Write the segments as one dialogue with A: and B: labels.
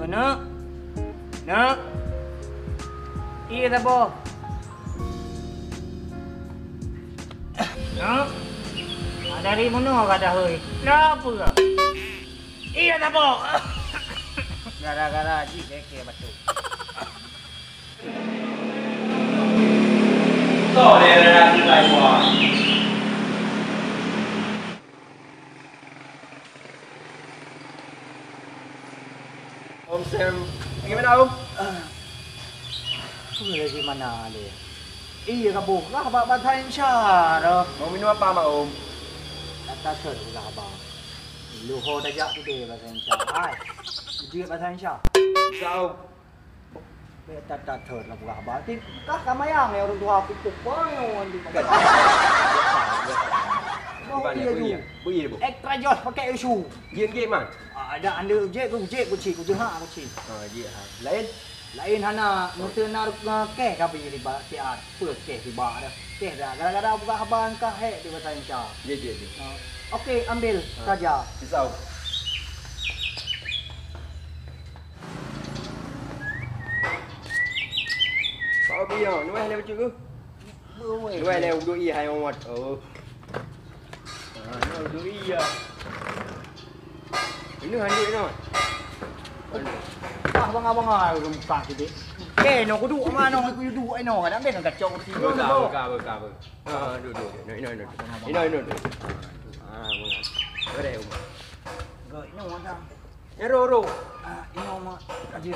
A: Nak. Nak. Iya tak apa. Nak. Dari mana kata hoi? Kenapa ke? Iya tak apa. Gara-gara Haji keke betul. Kau dia lelaki Taiwan.
B: Om Sam, gimana Om?
A: Boleh gimana dia? Iya kabuk lah bahasa Indonesia.
B: Mau minum apa mak Om?
A: Tak tahu lah abang. Luho tajak tu dia bahasa Indonesia. Hai. Dia bahasa Indonesia.
B: Bisa Om.
A: Tak tahu lah bukan abang. Kah kamayang ya orang tua aku pukul orang tu.
B: Bui bu.
A: Extra jos pakai isu.
B: Game game man.
A: Ada anda je ku ha ku ci.
B: Dia ha.
A: Lain hana mutu nak ke ka pi di ba siat. Pur ke di ba dah. Ke dah gara-gara bukan abang kah di bahasa Indonesia.
B: Dia.
A: Okey, ambil saja.
B: Bisa Om. Sao bây giờ nó hay leo chưa? Nó hay leo đuôi hay không mặt? Nó đuôi à. Ini handi no.
A: Abang ai muka kita. Ke no ku duk mana ku duk ai no kadang ben kacau ti.
B: Berkah. Duduk. Ini. Boleh Om.
A: Goi no dah.
B: Ya ro.
A: Ini mak aje.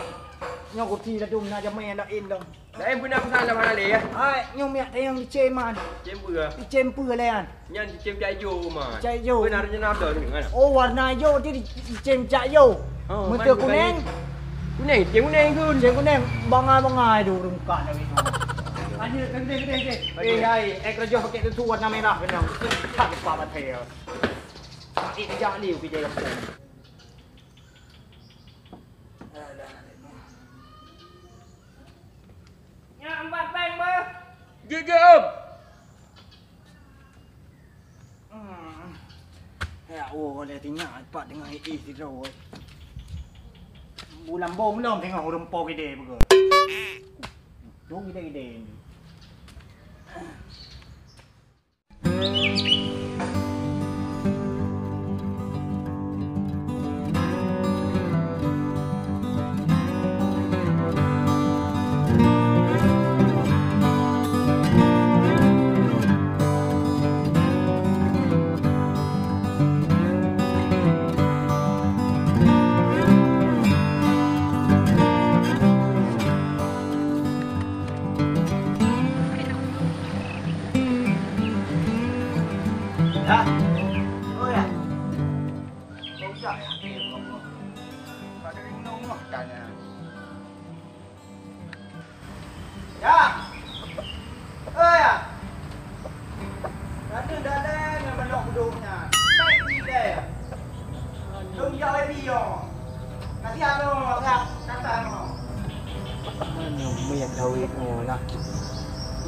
A: Nyo ku ti dah dum na ja main dah in dah.
B: Dah em pun nak pesan lah mana le ya?
A: Ai, nyo miak tayang di ceman.
B: Cem pura.
A: Di cempu lean.
B: Nyan cem cayo mah.
A: Cayo.
B: Benar jenam dah ni kan.
A: Oh, warna hijau dia di cem cayo. Mata kuning.
B: Kuning, cem kuning tu.
A: Cem kuning bangai tu muka dah ni. Ada gede. Hai, kerja pakai tu warna merah benar. Tak apa batai. Ini kerja ni kerja kampung. Ya, 4 peng ber.
B: Gegap.
A: Ya, boleh tinggal cepat dengan Iis di roh. Bulan bom belum tengok rempah gede betul. Dong gede ni. Dah. Oh ya. Oh ya. Ada minum makanya. Ya. Oh ya. Nanti dah yang melok duduknya. Tak dia. Dong jauh dia. Nanti apa mau tak mau. Mana mian dawit ngolah.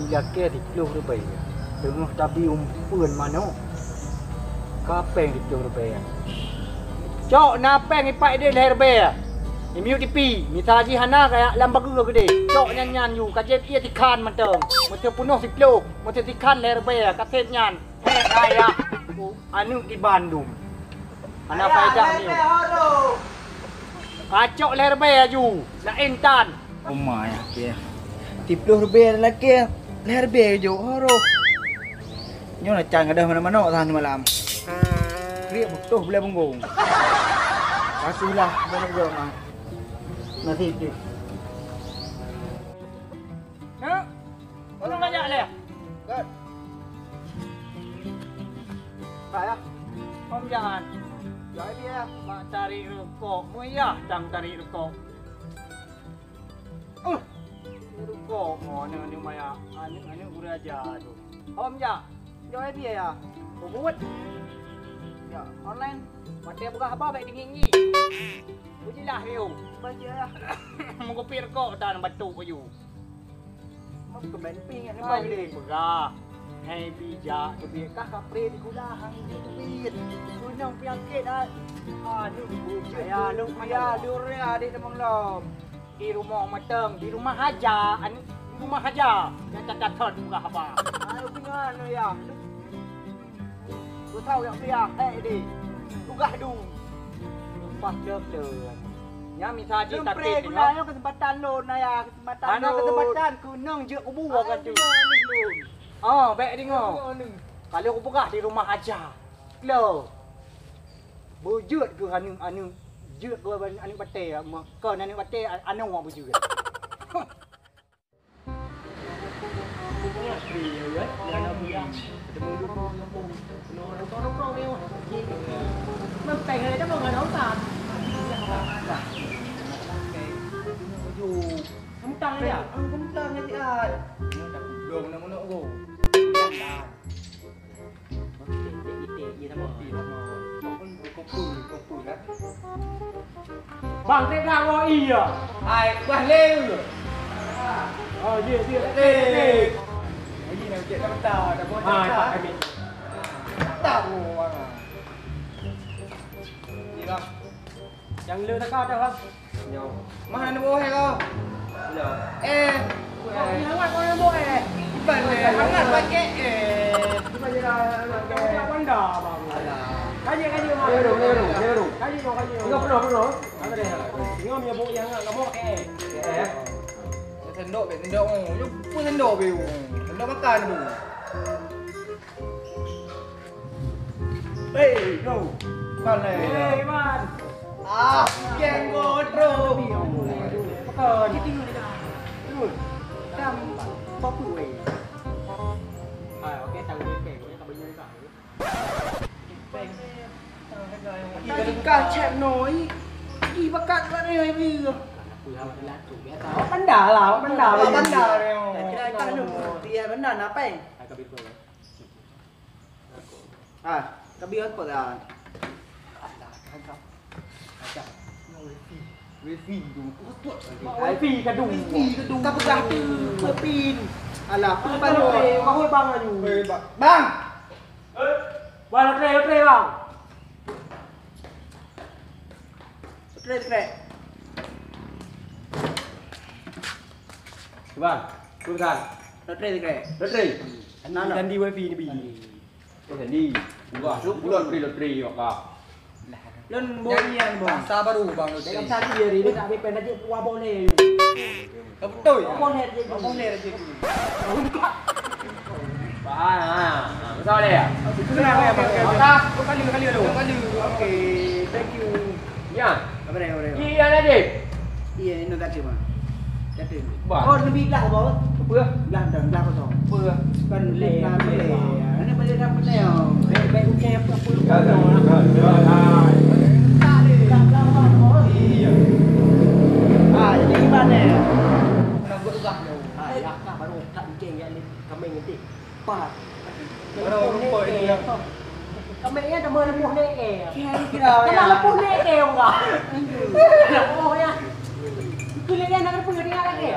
A: Ila ke di keluh tu baik. Tengok tapi pun mana. Kapeng itu rupanya. Cok napeng ipak dia leher be. Imiu tipi, mita haji hana kayak lambaga gede. Cok nyan yu kajet ia tikan menteng. Mesti penuh 10 kilo, mesti tikan leher be katet nyan. Heh raya. Anu di Bandung. Ana faedah ni. Acok leher be aju. La intan. Umma ya ke. 10 rupiah lagi. Leher be aju horo. Nyo nak cang ada mana-mana tahan malam. Kriak betul boleh punggung. Kasihlah benar-benar mah. Nanti itu. Nak? Orang banyak leh. Kan? Saya. Om jangan. Jadi dia mak cari rokok. Muya dang cari rokok. Rokok mana ni maya? Anu guru aja tu. Om ya. Jadi dia ya. Buat. Ya, online. Mati buka apa baik tinggi. Pujilah you. Baca. Mengopi rokok dan batu baju. Mau ke benping ni bagi dia. Begah.
C: Hai bijak tu biar kakak pray di gula hang di tebit. Kunang penyakit dah. Aduh, saya lu dia dure adik temang lom. Di rumah mateng, di rumah haja, di rumah haja. Yang cacat thon muka apa. Ayo pingan ya. Lu tahu yang dia, di. Lugah du. Lepas leg. Ya misalnya tak pray gula yo kesempatan lo ya, kesempatan lo. Ana kesempatan kunang je ku buah kan tu. Oh, baik dengar. Kalau aku perah di rumah aja. Lo. Bujut ke anu jut ke anu batai kau anu batai anu apa bujut. Mình tiền này chắc mọi người nấu sàn. Không tăng đấy à?
A: Không tăng đấy chị ơi. Đường nó muốn nổ gù.
C: Bằng cái ra ngồi y à?
A: Ai quay lên rồi.
C: Gì
A: Cái gì nào chuyện trong tờ đã có trong tờ. Tờ ngủ à. Gì không?
C: Chẳng lừa ta cao đâu không?
A: Nhiều. Mà hai nó bố hay không? Ê.
C: Nó ngoài con bộ này.
A: Phần này hắn ngặt qua cái.
C: Bây giờ là con đỏ bảo. Cái gì mà
B: Nêu đủ.
C: cái gì mà
B: Không rồi.
C: cái đây ngom nhà bộ yang nó bộ
A: Thần độ nhưng không thần độ biểu thần độ mắc càn đủ. Ê, no. Con này.
C: Ê man.
A: À, kèn ngô trô.
C: Cái tiếng này cả. Cam bóp đuổi. Ok tao đi kể với tao bây giờ cả.
A: Cả chạm nói đi bắt cắt lại đây bây giờ.
C: Bắn đà là bắn đà là
A: Bắn đà rồi. Cái này cắt được thì bắn đà nắp ấy. À, cái biết của là
C: Cái phi cái đùng.
A: các bức ảnh từ pin à là
C: Không bao giờ có hôi băng là dù.
A: băng.
C: Và nó trê vào.
A: Tre.
B: Vâng, tôi rằng
A: Nó tre.
B: đất rì.
C: Anh đi với phi đi bì.
B: Có thể đi. Đúng rồi, lúc luôn đi lột rì hoặc là
A: Lên bố nhiên bố sa ba đủ bằng
C: Để làm sao cái gì đi đã bị bên nó qua bô nề.
A: Tuổi
C: Bô nề gì?
A: bông này là gì?
C: Không có.
B: sao đây à?
A: Cái này
C: Ta có cái lừa đủ.
A: Có lừa. Ok, thank you.
B: Nhá.
A: Ở đây.
B: Chi ra đây gì?
A: Iya, nó đã chưa mà. Đã chưa.
B: Bỏ.
A: Con nó bị lại bố.
B: Bữa.
A: Làm đằng ra có rồi.
B: Bữa.
A: Cần lên làm cái này. Nó bây giờ làm cái này.
C: Bé cũng kẹp cho bữa.
A: À, jadi gimana này. Nó gỡ gặt đầu.
C: Ya, tak baru tak bincang yang ni kami nanti. Pak.
A: Baru lupa ini ya.
C: Kami ni ada mana puh ni eh.
A: Kira
C: Kenapa puh ni eh enggak? Lampu ya. Kuliah nak punya dia lagi.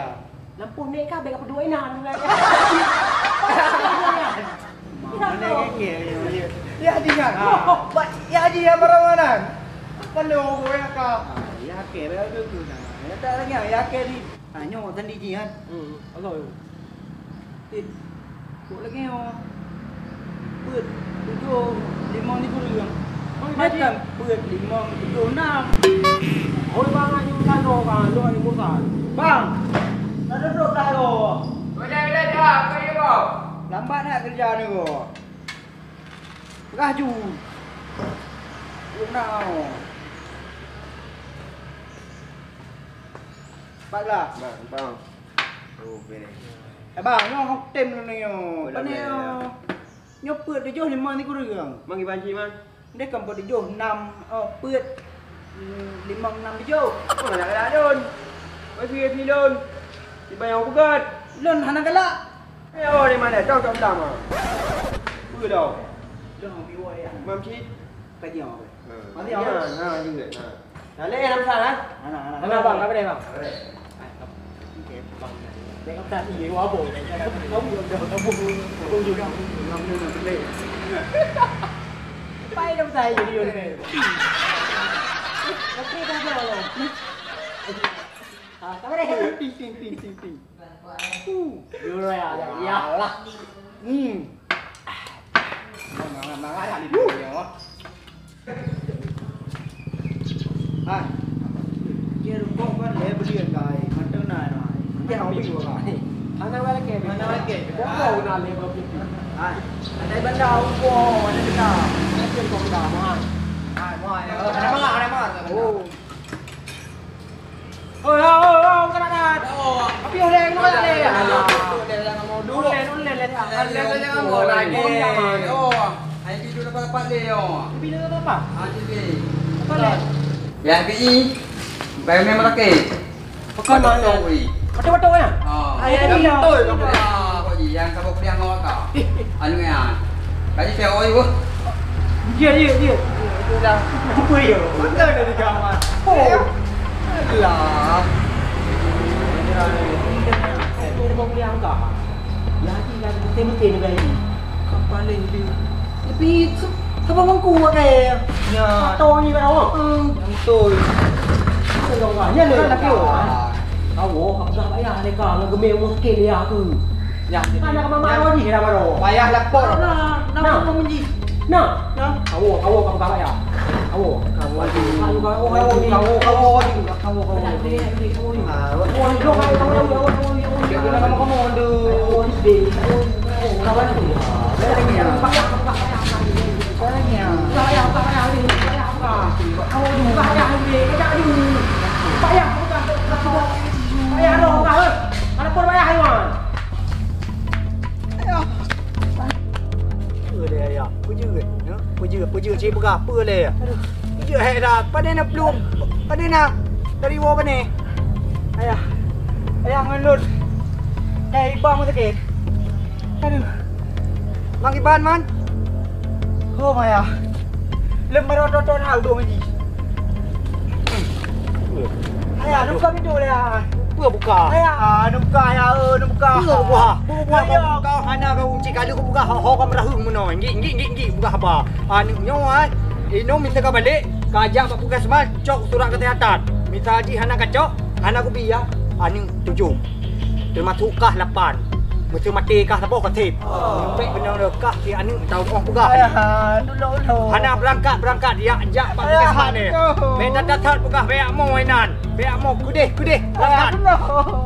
C: Lampu ni kah bagi berdua ini anu lagi.
A: Mana cái kiểu như ya đi nhỉ? Vậy ya đi em bao mana? Con đồ của em cả. Ya kể bây giờ cứ là người ta nói nhỉ ya kể đi. À nhau thân đi gì hết?
C: Rồi.
A: Thì bộ là nghe bươn đồ limon đi con đường. Hết cần bươn limon đồ nam.
C: Ôi bang anh ta đồ cả rồi mua cả.
A: Bang, nó rất rộn ra rồi.
B: Đây chưa? Có đi không?
A: Lambat nak kerja ni kau. Raju. Lúc nào? Bạn là?
B: Vâng. Ok.
A: Bang, nó học tem luôn này. Bạn này nhóc bươn đi vô thì mang đi con đường.
B: Mang cái bàn chi mang?
A: Đây cầm bươn đi vô nằm bươn limang nằm đi vô.
B: Có phải là cái đá đơn. Với phi đơn. Thì bây giờ cũng gần.
A: Lên hắn cái lạ.
B: Cái ơi đi mà để trong tầm à? Bữa đầu.
A: Lên học đi quay à?
B: Mam chi?
A: Cái gì học?
B: Mà thì như vậy. Đấy, lấy em làm sao đấy?
A: Anh
C: Nó bằng cái đây vào.
B: Đây.
C: Bằng này. để ông ta gì quá bổ này cái không được không dùng đâu làm như là vấn đề bay đâu tay gì điều này ok bây giờ rồi cái này ting vô rồi à dạ là
B: mà ai làm đi nhiều
A: à kia đúng không có lẽ bây giờ cái mình tới này rồi cái nó bị vừa rồi
C: anh nói cái có cầu nào liền vào việc
A: à anh đây bắt đầu wow anh đây bắt đầu
C: cái chuyện còn đỏ mà
A: mọi đây mà
C: ôi cái này nó biểu lên nó lên à nó lên
B: jangan mau lagi. Ai video dapat dia.
C: video apa
B: Apa le? Ya PI. Bayar memang lagi.
C: Pakai mana? Betul ya?
B: Ayah ni betul kamu dia. Kau ji yang kamu dia ngok kau. Anu ya. Kaji saya oi bu.
C: Dia. Itu dah. Apa ya? Betul dari kawan. Oh. Lah. Ini mau beli apa? Ya, kita mesti beli. Kapan lagi? Tapi sao bang cua kìa.
A: nhờ
C: To như vậy đâu?
A: tôi
C: Cái dòng quả nhất là kiểu ủa học ra bãi à đây cả là cái mèo mua kia đi à cứ
A: ya
C: mana kamu mau gì đâu mà đồ
A: bayar lapor
C: nó không gì nó kamu kamu bãi à kamu Pujur cik buka apa le? Pujur hai dah. Pada nak belum. Pada nak dari bawah ni. Ayah ngelut. Dari bawah mana sakit? Aduh. Mang iban man. Oh maya. Lem merot-rot hal dua ni. Ayah, nak buka pintu le ah. Buka. Ayah, nak buka ayah, nak buka. Buka. Kau hana kau kunci kali kau buka ho kau merahung meno. Ngi buka apa? Anu nyo ai. Ino minta kau balik. Kajak pak buka semua cok surat kesihatan. Minta haji hana kacok, hana ku biya. Anu 7. Termasuk kah 8. Mesti mati kah apa khatib. Baik benar kah dia anu tahu orang buka. Dulu. Hana berangkat ya jak pak buka semua ni. Minta datang buka beak mo mainan. Beak mo kudih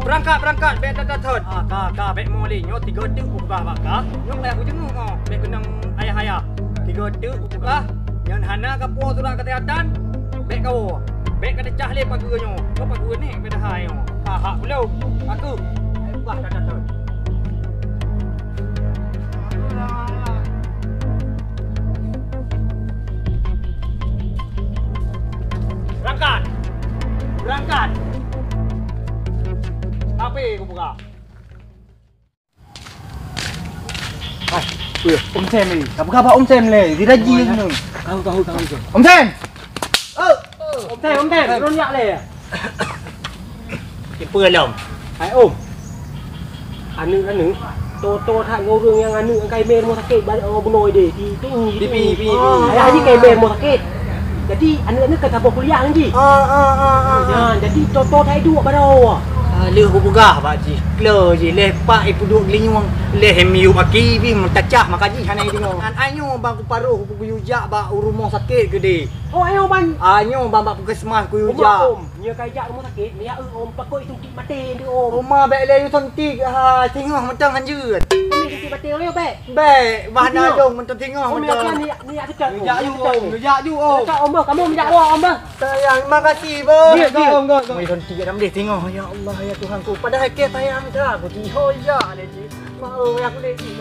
C: berangkat beak datang. Ka beak mo li nyo 3 tu buka bakah. Nyo lah aku jenguk oh. Beak kenang ayah 3 tu buka. Yang hana ka puas surat kesihatan. Beak kau. Beak kata cahle pagunya. Kau pagu ni beda hai oh. Ha belum. Aku buka datang. Berangkat. Apa aku buka? Om Sam ni. Apa khabar Om Sam ni? Dia dah ji ni. Tahu. Om Sam. Om Sam, ron yak le. Apa lom? Hai Om. Anu. To thang ngô rương yang anu kai men mau sakit balik bunoi deh di pi. Ayah ni kai men mau sakit. Jadi anu kata apa kuliah ni. Jadi to thai dua baru. Leh aku bugah pak ji. Le ji leh pak ipu duk linyung leh miu aki bi mentacah makaji hanai tengok. An ayo bang ku paruh ku yujak ba rumah sakit gede. Oh ayo ban. Ayo bang bak puskesmas ku yujak. Om, nya kai jak rumah sakit, nya om pakoi suntik mati di om. Rumah bek le suntik tengok mentang hanjut. Ni suntik mati le bek. Bek, bahana dong mentang tengok mentang. Ni dekat. Yujak ju om. Dekat om, kamu yujak om. Sayang, terima kasih bang. Om. Mai suntik dah boleh tengok ya Allah ya Tuhanku. Padahal kes sayang dah aku dihoyak le ji. Mau aku le ji.